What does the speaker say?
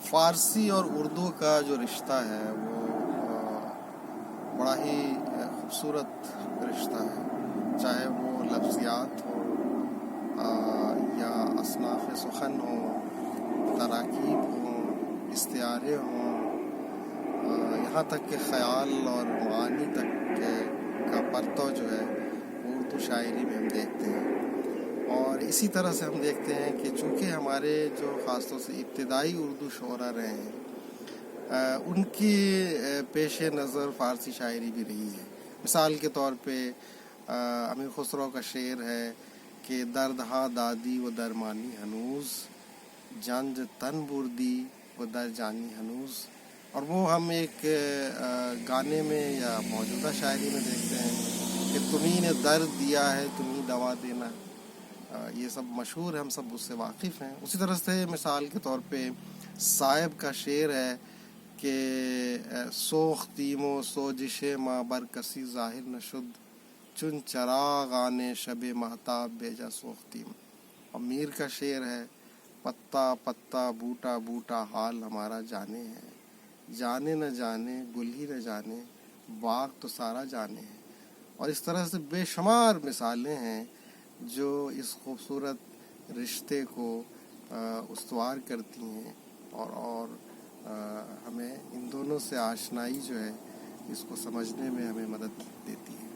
فارسی اور اردو کا جو رشتہ ہے وہ بڑا ہی خوبصورت رشتہ ہے، چاہے وہ لفظیات ہو یا اصناف سخن ہوں، تراکیب ہوں، استعارے ہوں، یہاں تک کہ خیال اور معانی تک کا پرتو جو ہے وہ اردو شاعری میں ہم دیکھتے ہیں۔ اور اسی طرح سے ہم دیکھتے ہیں کہ چونکہ ہمارے جو خاص طور سے ابتدائی اردو شعراء رہے ہیں ان کی پیش نظر فارسی شاعری بھی رہی ہے۔ مثال کے طور پہ امیر خسرو کا شعر ہے کہ دردہا دادی و درمانی ہنوز، جنج تن بردی و در جانی ہنوز، اور وہ ہم ایک گانے میں یا موجودہ شاعری میں دیکھتے ہیں کہ تمہیں نے درد دیا ہے تمہیں دوا دینا، یہ سب مشہور ہے، ہم سب اس سے واقف ہیں۔ اسی طرح سے مثال کے طور پہ صائب کا شعر ہے کہ سوختیم و سوجش ما بر کسی ظاہر نشد، چون چراغان شب مہتاب بیجا سوختیم۔ اور میر کا شعر ہے پتا پتا بوٹا بوٹا حال ہمارا جانے ہے، جانے نہ جانے گل ہی نہ جانے باغ تو سارا جانے ہے۔ اور اس طرح سے بے شمار مثالیں ہیں جو اس خوبصورت رشتے کو استوار کرتی ہیں اور ہمیں ان دونوں سے آشنائی جو ہے اس کو سمجھنے میں ہمیں مدد دیتی ہے۔